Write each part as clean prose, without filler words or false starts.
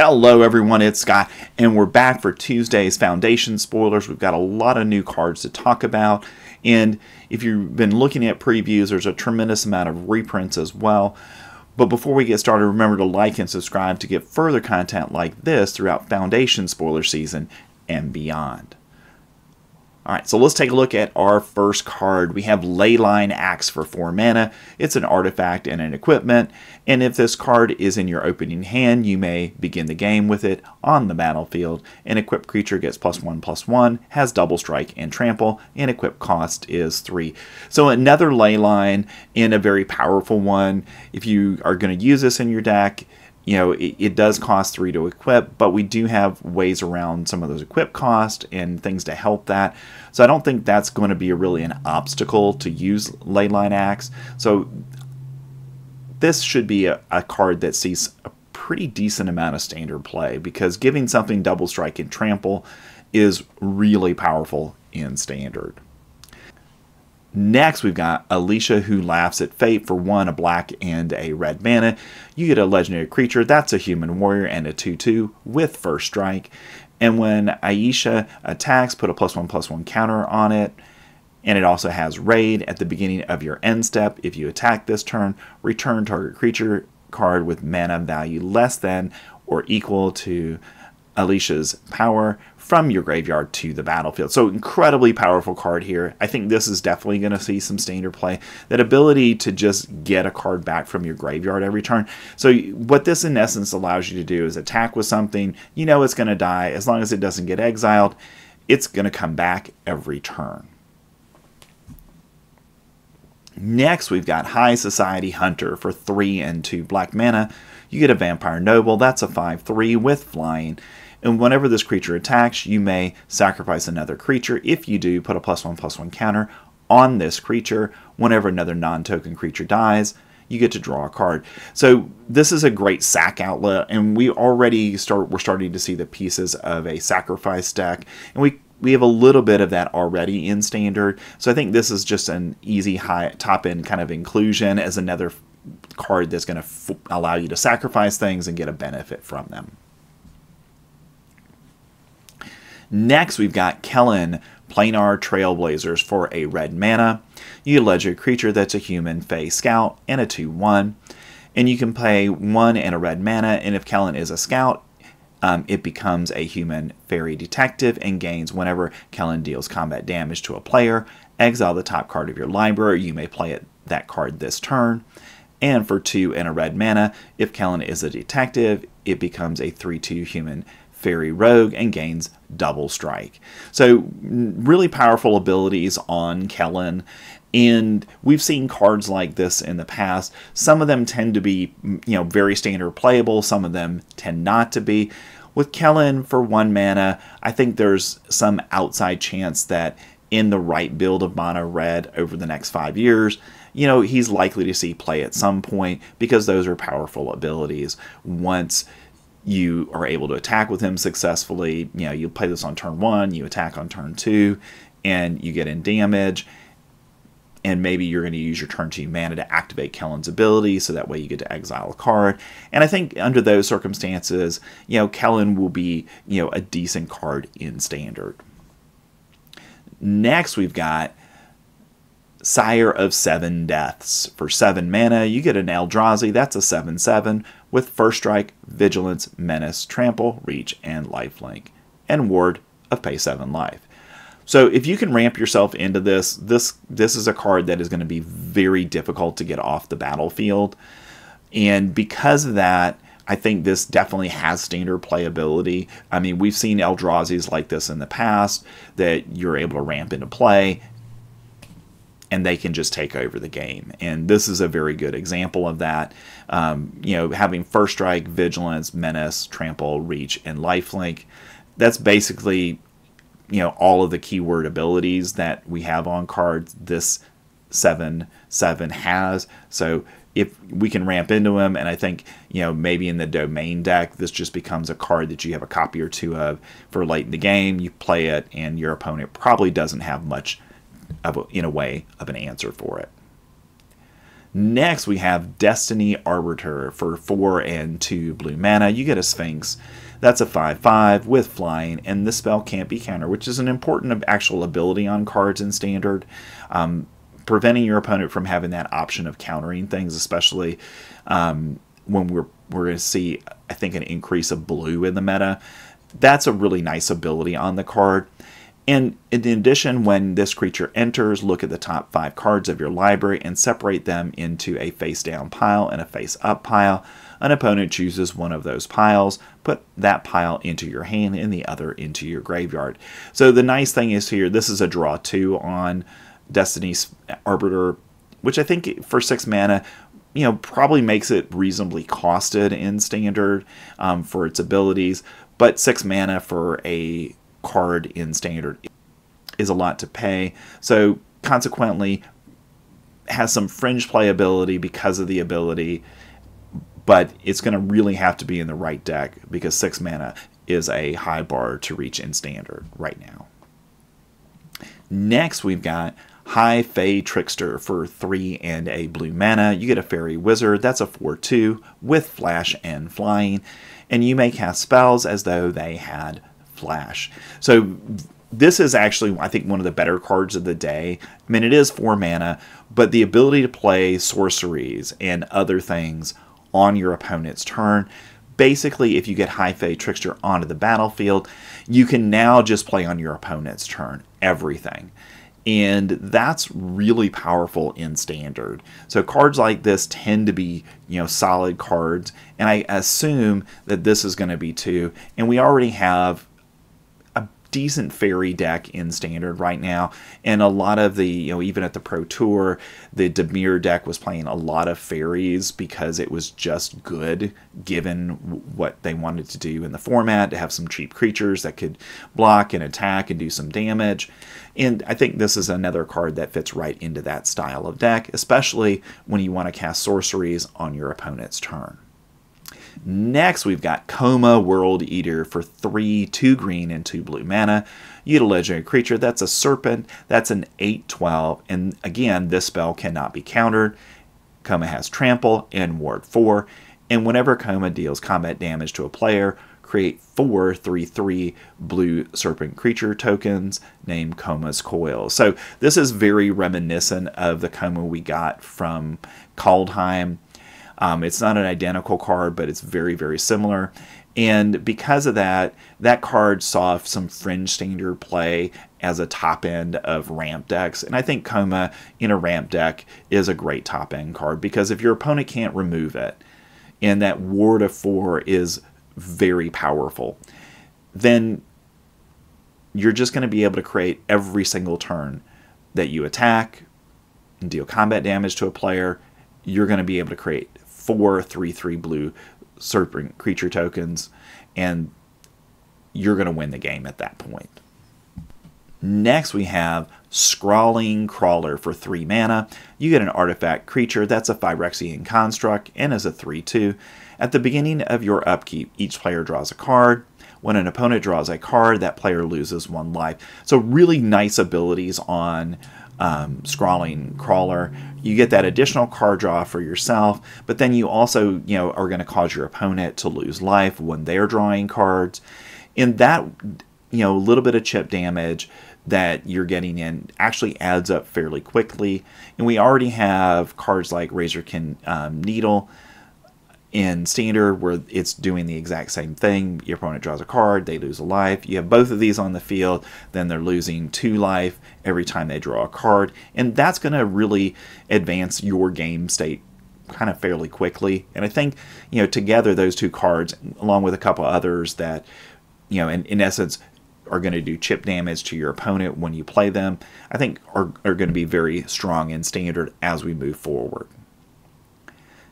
Hello everyone, it's Scott, and we're back for Tuesday's Foundation spoilers. We've got a lot of new cards to talk about, and if you've been looking at previews, there's a tremendous amount of reprints as well. But before we get started, remember to like and subscribe to get further content like this throughout Foundation spoiler season and beyond. Alright, so let's take a look at our first card. We have Leyline Axe for 4 mana. It's an artifact and an equipment, and if this card is in your opening hand, you may begin the game with it on the battlefield. An equipped creature gets +1/+1, has double strike and trample, and equip cost is 3. So another Leyline, and a very powerful one. If you are going to use this in your deck, you know, it does cost 3 to equip, but we do have ways around some of those equip costs and things to help that. So I don't think that's going to be really an obstacle to use Leyline Axe. So this should be a card that sees a pretty decent amount of standard play, because giving something double strike and trample is really powerful in standard. Next, we've got Alicia, Who Laughs at Fate for 1, a black and a red mana. You get a legendary creature that's a human warrior and a 2/2 with first strike. And when Aisha attacks, put a +1/+1 counter on it. And it also has raid at the beginning of your end step. If you attack this turn, return target creature card with mana value less than or equal to Alicia's power from your graveyard to the battlefield. So incredibly powerful card here. I think this is definitely going to see some standard play. That ability to just get a card back from your graveyard every turn. So what this in essence allows you to do is attack with something, you know it's going to die. As long as it doesn't get exiled, it's going to come back every turn. Next, we've got High Society Hunter for 3 and 2 black mana. You get a Vampire Noble, that's a 5/3 with flying. And whenever this creature attacks, you may sacrifice another creature. If you do, put a +1/+1 counter on this creature. Whenever another non-token creature dies, you get to draw a card. So this is a great sack outlet, and we're starting to see the pieces of a sacrifice deck, and we have a little bit of that already in standard. So I think this is just an easy high top end kind of inclusion as another card that's going to allow you to sacrifice things and get a benefit from them. Next, we've got Kellen, Planar Trailblazers for a red mana. You get a legendary creature that's a human Fae Scout and a 2/1. And you can pay 1 and a red mana, and if Kellen is a scout, it becomes a human fairy detective and gains whenever Kellen deals combat damage to a player. Exile the top card of your library. You may play that card this turn. And for 2 and a red mana, if Kellen is a detective, it becomes a 3/2 human fairy rogue and gains double strike. So really powerful abilities on Kellen, and we've seen cards like this in the past. Some of them tend to be, you know, very standard playable, some of them tend not to be. With Kellen for 1 mana, I think there's some outside chance that in the right build of mono red over the next 5 years, you know, he's likely to see play at some point, because those are powerful abilities. Once you are able to attack with him successfully, you know, you play this on turn 1, you attack on turn 2, and you get in damage, and maybe you're going to use your turn 2 mana to activate Kellen's ability, so that way you get to exile a card. And I think under those circumstances, you know, Kellen will be, you know, a decent card in standard. Next, we've got Sire of 7 Deaths. For 7 mana, you get an Eldrazi, that's a 7/7, with first strike, vigilance, menace, trample, reach, and lifelink, and ward of pay 7 life. So if you can ramp yourself into this is a card that is going to be very difficult to get off the battlefield. And because of that, I think this definitely has standard playability. I mean, we've seen Eldrazi's like this in the past, that you're able to ramp into play, and they can just take over the game. And this is a very good example of that. You know, having first strike, vigilance, menace, trample, reach, and lifelink. That's basically, you know, all of the keyword abilities that we have on cards this 7/7 has. So if we can ramp into him, and I think, you know, maybe in the domain deck, this just becomes a card that you have a copy or 2 of for late in the game. You play it, and your opponent probably doesn't have much in a way of an answer for it. Next, we have Destiny Arbiter for 4 and 2 blue mana. You get a Sphinx. That's a 5/5 with flying, and this spell can't be countered, which is an important actual ability on cards in Standard, preventing your opponent from having that option of countering things, especially when we're going to see, I think, an increase of blue in the meta. That's a really nice ability on the card. And in addition, when this creature enters, look at the top 5 cards of your library and separate them into a face-down pile and a face-up pile. An opponent chooses one of those piles, put that pile into your hand and the other into your graveyard. So the nice thing is here, this is a draw 2 on Destiny's Arbiter, which I think for 6 mana, probably makes it reasonably costed in Standard for its abilities. But 6 mana for a card in Standard is a lot to pay. So consequently, has some fringe playability because of the ability, but it's going to really have to be in the right deck because 6 mana is a high bar to reach in Standard right now. Next, we've got Fae Trickster for 3 and a blue mana. You get a Fairy Wizard. That's a 4/2 with flash and flying, and you may cast spells as though they had flash. So this is actually, I think, one of the better cards of the day. I mean, it is 4 mana, but the ability to play sorceries and other things on your opponent's turn. Basically, if you get Fae Trickster onto the battlefield, you can now just play on your opponent's turn everything. And that's really powerful in Standard. So cards like this tend to be, solid cards. And I assume that this is going to be too. And we already have a decent fairy deck in Standard right now. And a lot of the, even at the Pro Tour, the Dimir deck was playing a lot of fairies because it was just good given what they wanted to do in the format, to have some cheap creatures that could block and attack and do some damage. And I think this is another card that fits right into that style of deck, especially when you want to cast sorceries on your opponent's turn. Next, we've got Coma World Eater for 3, 2 green, and 2 blue mana. You get a legendary creature. That's a serpent. That's an 8/12. And again, this spell cannot be countered. Coma has trample and ward 4. And whenever Coma deals combat damage to a player, create 4 3/3 blue serpent creature tokens named Coma's Coil. So this is very reminiscent of the Coma we got from Kaldheim. It's not an identical card, but it's very, very similar. And because of that, that card saw some fringe Standard play as a top end of ramp decks. And I think Coma in a ramp deck is a great top end card because if your opponent can't remove it, and that ward of 4 is very powerful, then you're just going to be able to create every single turn that you attack and deal combat damage to a player. You're going to be able to create 4 3/3 blue serpent creature tokens, and you're going to win the game at that point. Next, we have Scrawling Crawler for 3 mana. You get an artifact creature. That's a Phyrexian construct and is a 3/2. At the beginning of your upkeep, each player draws a card. When an opponent draws a card, that player loses 1 life. So really nice abilities on Scrawling Crawler. You get that additional card draw for yourself, but then you also are going to cause your opponent to lose life when they're drawing cards. And that little bit of chip damage that you're getting in actually adds up fairly quickly. And we already have cards like Razorkin Needle in Standard where it's doing the exact same thing. Your opponent draws a card, they lose a life. You have both of these on the field, then they're losing 2 life every time they draw a card. And that's going to really advance your game state kind of fairly quickly. And I think, together those 2 cards, along with a couple others that, in essence, are going to do chip damage to your opponent when you play them, I think are going to be very strong in Standard as we move forward.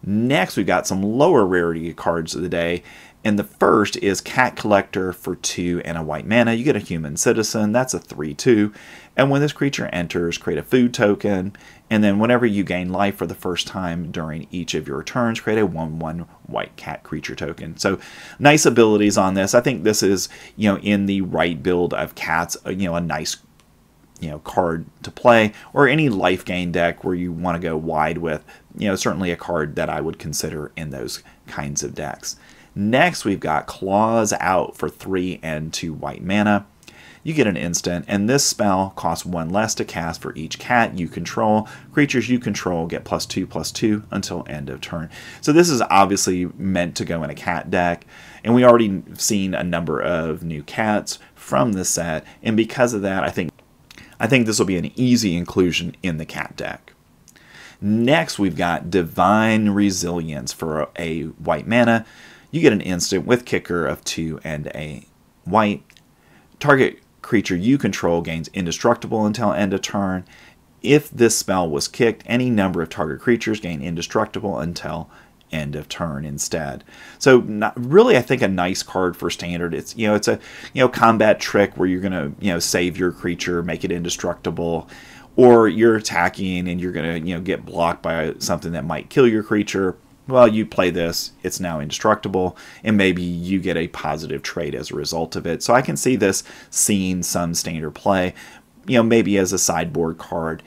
Next, we've got some lower rarity cards of the day, and the first is Cat Collector for 2 and a white mana. You get a Human Citizen. That's a 3/2, and when this creature enters, create a food token, and then whenever you gain life for the first time during each of your turns, create a 1/1 white cat creature token. So nice abilities on this. I think this is, in the right build of cats, a nice card to play, or any life gain deck where you want to go wide with, certainly a card that I would consider in those kinds of decks. Next, we've got Claws Out for 3 and 2 white mana. You get an instant, and this spell costs 1 less to cast for each cat you control. Creatures you control get +2/+2 until end of turn. So this is obviously meant to go in a cat deck, and we already seen a number of new cats from this set, and because of that, I think this will be an easy inclusion in the cat deck. Next, we've got Divine Resilience for a white mana. You get an instant with kicker of 2 and a white. Target creature you control gains indestructible until end of turn. If this spell was kicked, any number of target creatures gain indestructible until end of turn instead. So really, I think a nice card for standard. It's it's a combat trick where you're gonna save your creature, make it indestructible, or you're attacking and you're gonna get blocked by something that might kill your creature. Well, you play this, it's now indestructible, and maybe you get a positive trait as a result of it. So I can see this seeing some standard play, maybe as a sideboard card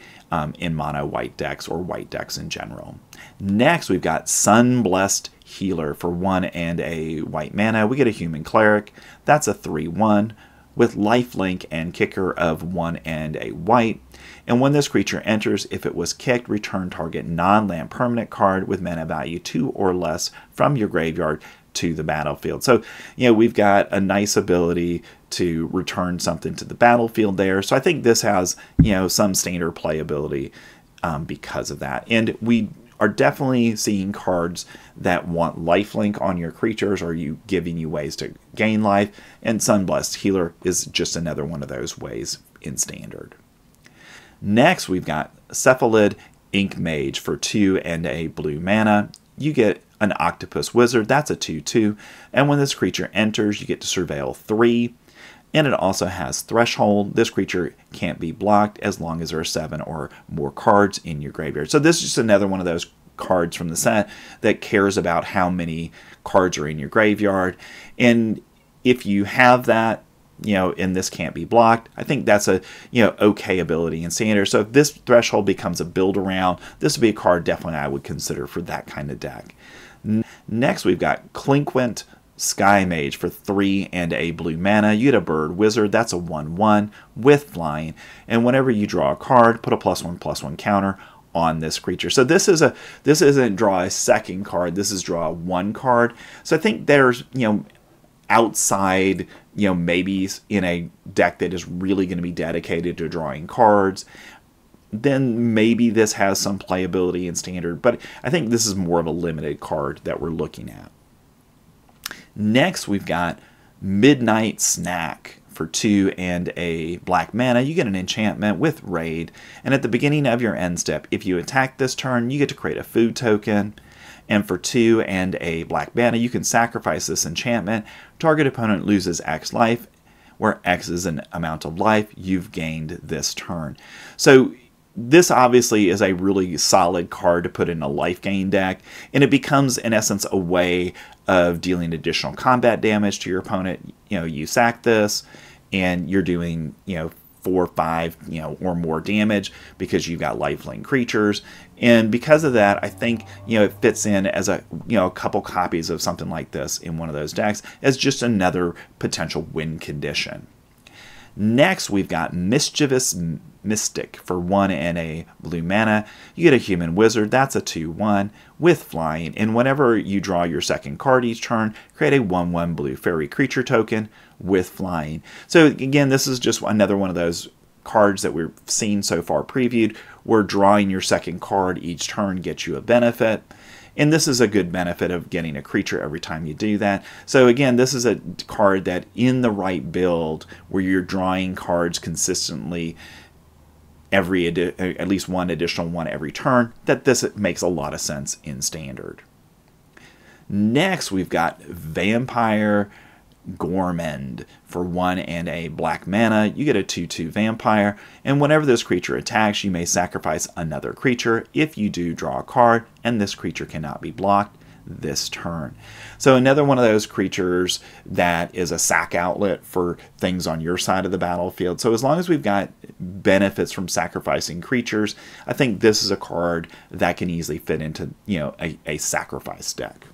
in mono white decks or white decks in general. Next, we've got Sunblessed Healer for 1 and a white mana. We get a human cleric. That's a 3/1 with lifelink and kicker of 1 and a white. And when this creature enters, if it was kicked, return target non-land permanent card with mana value 2 or less from your graveyard to the battlefield. So, we've got a nice ability to return something to the battlefield there. So I think this has, some standard playability because of that. And we are definitely seeing cards that want lifelink on your creatures, or giving you ways to gain life. And Sunblessed Healer is just another one of those ways in standard. Next, we've got Cephalid Ink Mage for 2 and a blue mana. You get an Octopus Wizard. That's a 2/2. And when this creature enters, you get to surveil 3. And it also has Threshold. This creature can't be blocked as long as there are 7 or more cards in your graveyard. So this is just another one of those cards from the set that cares about how many cards are in your graveyard. And if you have that, and this can't be blocked, I think that's a okay ability in standard. So if this Threshold becomes a build around, this would be a card definitely I would consider for that kind of deck. Next, we've got Clinquant Sky Mage for 3 and a blue mana. You get a Bird Wizard. That's a 1/1 with flying, and whenever you draw a card, put a +1/+1 counter on this creature. So this isn't draw a second card. This is draw 1 card. So I think there's outside maybes in a deck that is really going to be dedicated to drawing cards, then maybe this has some playability in standard, but I think this is more of a limited card that we're looking at. Next, we've got Midnight Snack for 2 and a black mana. You get an enchantment with Raid, and at the beginning of your end step, if you attack this turn, you get to create a food token. And for 2 and a black mana, you can sacrifice this enchantment. Target opponent loses X life, where X is an amount of life you've gained this turn. So this obviously is a really solid card to put in a life gain deck, and it becomes, in essence, a way of dealing additional combat damage to your opponent. You sack this, and you're doing, 4 or 5, or more damage because you've got lifelink creatures. And because of that, I think, it fits in as a couple copies of something like this in one of those decks as just another potential win condition. Next, we've got Mischievous Mystic for 1 and a blue mana. You get a human wizard. That's a 2/1 with flying. And whenever you draw your second card each turn, create a 1/1 blue fairy creature token with flying. So again, this is just another one of those cards that we've seen so far previewed, where drawing your second card each turn gets you a benefit. And this is a good benefit of getting a creature every time you do that. So again, this is a card that in the right build, where you're drawing cards consistently at least one additional one every turn, that this makes a lot of sense in standard. Next, we've got Vampire Gourmand for 1 and a black mana. You get a 2/2 vampire, and whenever this creature attacks, you may sacrifice another creature. If you do, draw a card, and this creature cannot be blocked. this turn. So another one of those creatures that is a sack outlet for things on your side of the battlefield. So as long as we've got benefits from sacrificing creatures, I think this is a card that can easily fit into, you know, a sacrifice deck.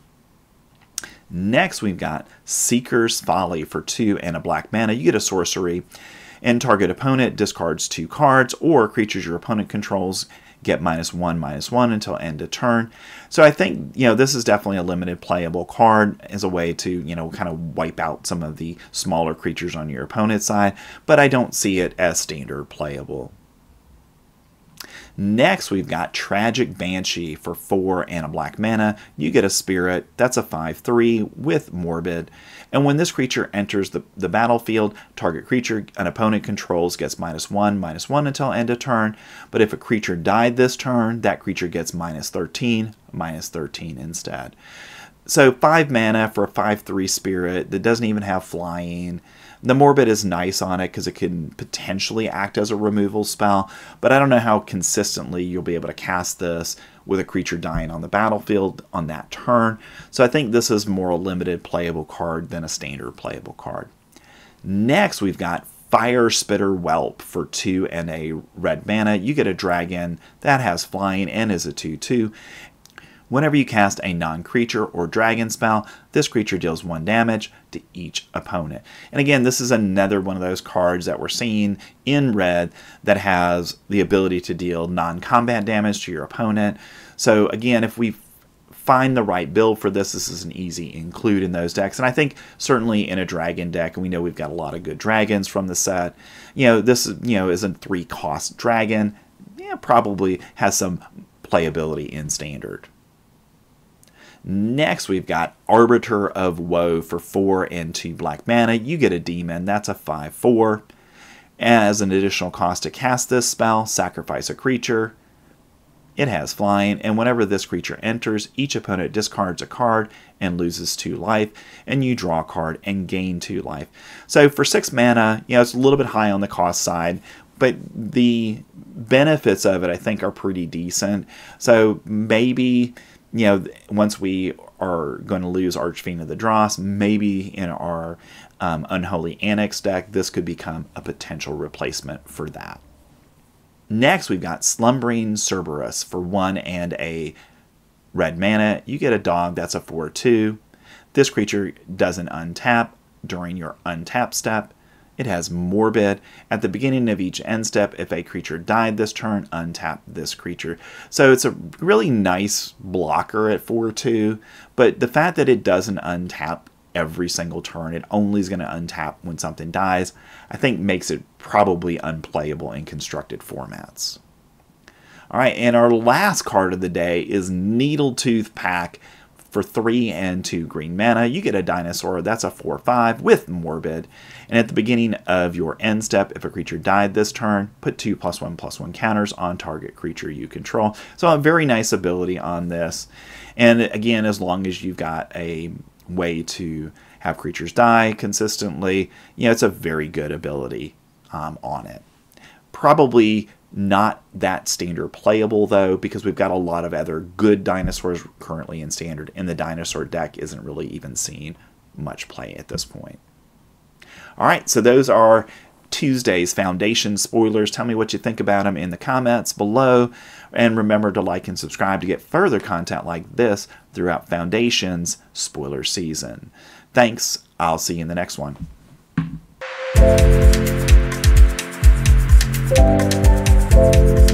Next, we've got Seeker's Folly for 2 and a black mana. You get a sorcery, and target opponent discards 2 cards, or creatures your opponent controls get -1/-1 until end of turn. So I think, you know, this is definitely a limited playable card as a way to, you know, kind of wipe out some of the smaller creatures on your opponent's side, but I don't see it as standard playable. Next, we've got Tragic Banshee for 4 and a black mana. You get a spirit. That's a 5/3 with Morbid. And when this creature enters the battlefield, target creature an opponent controls gets -1/-1 until end of turn. But if a creature died this turn, that creature gets -13/-13 instead. So 5 mana for a 5/3 spirit that doesn't even have flying. The Morbid is nice on it because it can potentially act as a removal spell, but I don't know how consistently you'll be able to cast this with a creature dying on the battlefield on that turn. So I think this is more a limited playable card than a standard playable card. Next, we've got Fire Spitter Whelp for 2 and a red mana. You get a dragon that has flying and is a 2/2. Whenever you cast a non-creature or dragon spell, this creature deals 1 damage to each opponent. And again, this is another one of those cards that we're seeing in red that has the ability to deal non-combat damage to your opponent. So again, if we find the right build for this, this is an easy include in those decks. And I think certainly in a dragon deck, and we know we've got a lot of good dragons from the set, you know, this, you know, is a 3-cost dragon. Yeah, probably has some playability in standard. Next, we've got Arbiter of Woe for 4 and 2 black mana. You get a demon. That's a 5/4. As an additional cost to cast this spell, sacrifice a creature. It has flying, and whenever this creature enters, each opponent discards a card and loses 2 life, and you draw a card and gain 2 life. So for 6 mana, you know, it's a little bit high on the cost side, but the benefits of it, I think, are pretty decent. So maybe, you know, once we are going to lose Archfiend of the Dross, maybe in our Unholy Annex deck, this could become a potential replacement for that. Next, we've got Slumbering Cerberus for 1 and a red mana. You get a dog, that's a 4/2. This creature doesn't untap during your untap step. It has Morbid. At the beginning of each end step, if a creature died this turn, untap this creature. So it's a really nice blocker at 4/2, but the fact that it doesn't untap every single turn, it only is going to untap when something dies, I think makes it probably unplayable in constructed formats. Alright, and our last card of the day is Needletooth Pack for 3 and 2 green mana. You get a dinosaur, that's a 4/5 with Morbid. And at the beginning of your end step, if a creature died this turn, put 2 +1/+1 counters on target creature you control. So a very nice ability on this. And again, as long as you've got a way to have creatures die consistently, you know, it's a very good ability on it. Probably not that standard playable though, because we've got a lot of other good dinosaurs currently in standard, and the dinosaur deck isn't really even seeing much play at this point. Alright, so those are Tuesday's Foundation spoilers. Tell me what you think about them in the comments below, and remember to like and subscribe to get further content like this throughout Foundation's spoiler season. Thanks, I'll see you in the next one. Thank you.